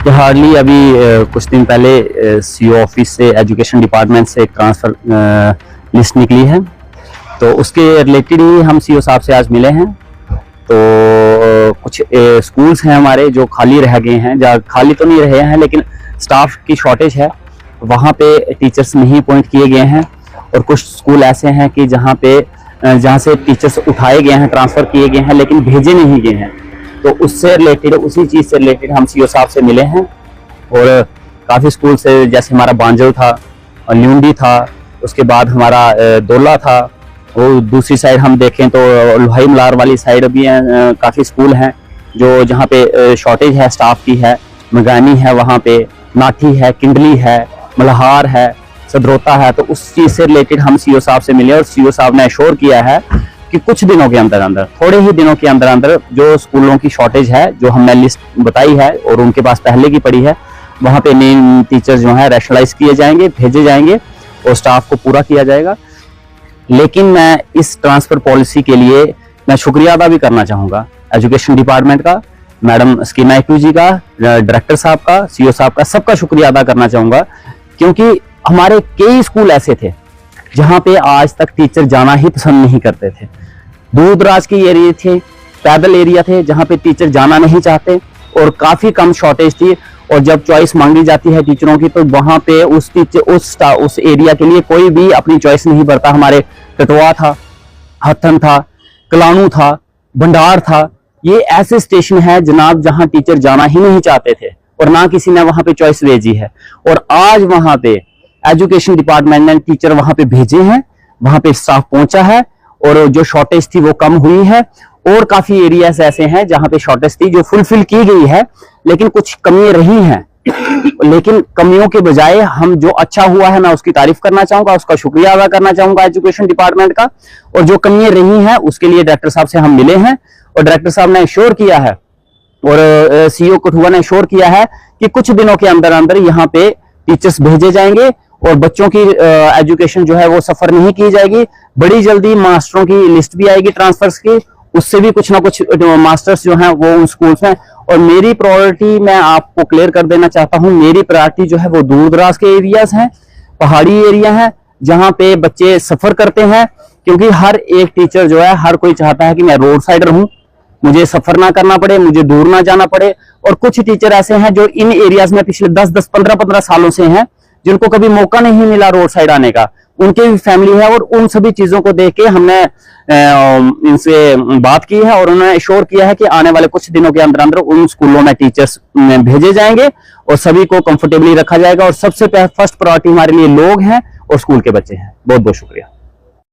कि हार्डली अभी कुछ दिन पहले सीओ ऑफिस से एजुकेशन डिपार्टमेंट से एक ट्रांसफ़र लिस्ट निकली है, तो उसके रिलेटेड ही हम सीओ साहब से आज मिले हैं। तो कुछ स्कूल्स हैं हमारे जो खाली रह गए हैं, जहाँ खाली तो नहीं रहे हैं लेकिन स्टाफ की शॉर्टेज है, वहाँ पे टीचर्स नहीं अपॉइंट किए गए हैं। और कुछ स्कूल ऐसे हैं कि जहाँ से टीचर्स उठाए गए हैं, ट्रांसफ़र किए गए हैं लेकिन भेजे नहीं गए हैं। तो उससे रिलेटेड, उसी चीज़ से रिलेटेड हम सीओ साहब से मिले हैं। और काफ़ी स्कूल से, जैसे हमारा बांजल था और ल्यूंडी था, उसके बाद हमारा दोला था, और दूसरी साइड हम देखें तो लोहाई मलार वाली साइड भी हैं, काफ़ी स्कूल हैं जो जहाँ पे शॉर्टेज है स्टाफ की है। मगानी है, वहाँ पे नाठी है, किंडली है, मल्हार है, सदरोता है। तो उस चीज़ से रिलेटेड हम सीओ साहब से मिले और सीओ साहब ने एश्योर किया है कि कुछ दिनों के अंदर अंदर, थोड़े ही दिनों के अंदर अंदर जो स्कूलों की शॉर्टेज है, जो हमने लिस्ट बताई है और उनके पास पहले की पड़ी है, वहाँ पे मेन टीचर्स जो है रैशनलाइज किए जाएंगे, भेजे जाएंगे और स्टाफ को पूरा किया जाएगा। लेकिन मैं इस ट्रांसफ़र पॉलिसी के लिए मैं शुक्रिया अदा भी करना चाहूँगा एजुकेशन डिपार्टमेंट का, मैडम स्कीमा एक्यू जी का, डायरेक्टर साहब का, सीओ साहब का, सबका शुक्रिया अदा करना चाहूँगा। क्योंकि हमारे कई स्कूल ऐसे थे जहाँ पे आज तक टीचर जाना ही पसंद नहीं करते थे। दूर दराज के एरिया थे, पैदल एरिया थे जहाँ पे टीचर जाना नहीं चाहते और काफ़ी कम शॉर्टेज थी। और जब चॉइस मांगी जाती है टीचरों की, तो वहाँ पे उस एरिया के लिए कोई भी अपनी चॉइस नहीं भरता। हमारे टटवा था, हथन था, कलानू था, भंडार था, ये ऐसे स्टेशन है जनाब जहाँ टीचर जाना ही नहीं चाहते थे और ना किसी ने वहाँ पे चॉइस भेजी है। और आज वहाँ पे एजुकेशन डिपार्टमेंट ने टीचर वहाँ पे भेजे हैं, वहाँ पे स्टाफ पहुंचा है और जो शॉर्टेज थी वो कम हुई है। और काफी एरियाज ऐसे हैं जहाँ पे शॉर्टेज थी जो फुलफिल की गई है, लेकिन कुछ कमियां रही हैं। लेकिन कमियों के बजाय हम जो अच्छा हुआ है, मैं उसकी तारीफ करना चाहूंगा, उसका शुक्रिया अदा करना चाहूंगा एजुकेशन डिपार्टमेंट का। और जो कमियां रही हैं उसके लिए डायरेक्टर साहब से हम मिले हैं और डायरेक्टर साहब ने श्योर किया है और सीईओ कठुआ ने श्योर किया है कि कुछ दिनों के अंदर अंदर यहाँ पे टीचर्स भेजे जाएंगे और बच्चों की एजुकेशन जो है वो सफर नहीं की जाएगी। बड़ी जल्दी मास्टरों की लिस्ट भी आएगी ट्रांसफर्स की, उससे भी कुछ ना कुछ मास्टर्स जो हैं वो उन स्कूल्स में। और मेरी प्रायोरिटी मैं आपको क्लियर कर देना चाहता हूं, मेरी प्रायोरिटी जो है वो दूर दराज के एरियाज हैं, पहाड़ी एरिया है जहां पे बच्चे सफर करते हैं। क्योंकि हर एक टीचर जो है, हर कोई चाहता है कि मैं रोड साइडर हूं, मुझे सफर ना करना पड़े, मुझे दूर ना जाना पड़े। और कुछ टीचर ऐसे हैं जो इन एरियाज में पिछले 10-10, 15-15 सालों से हैं, जिनको कभी मौका नहीं मिला रोड साइड आने का, उनके भी फैमिली है। और उन सभी चीजों को देख के हमने इनसे बात की है और उन्होंने श्योर किया है कि आने वाले कुछ दिनों के अंदर अंदर उन स्कूलों में टीचर्स भेजे जाएंगे और सभी को कंफर्टेबली रखा जाएगा। और सबसे फर्स्ट प्रायोरिटी हमारे लिए लोग हैं और स्कूल के बच्चे हैं। बहुत बहुत शुक्रिया।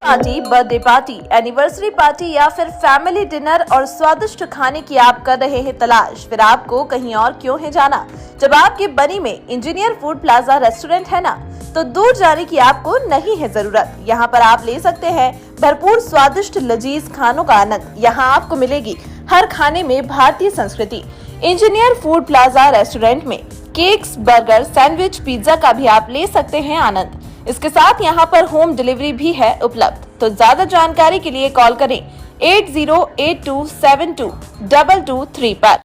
Party, birthday party, anniversary party या फिर फैमिली डिनर और स्वादिष्ट खाने की आप कर रहे हैं तलाश, फिर आपको कहीं और क्यों है जाना। जब आपके बनी में इंजीनियर फूड प्लाजा रेस्टोरेंट है ना, तो दूर जाने की आपको नहीं है जरूरत। यहाँ पर आप ले सकते हैं भरपूर स्वादिष्ट लजीज खानों का आनंद। यहाँ आपको मिलेगी हर खाने में भारतीय संस्कृति। इंजीनियर फूड प्लाजा रेस्टोरेंट में केक्स, बर्गर, सैंडविच, पिज्जा का भी आप ले सकते हैं आनंद। इसके साथ यहाँ पर होम डिलीवरी भी है उपलब्ध। तो ज्यादा जानकारी के लिए कॉल करें 8082722223 पर।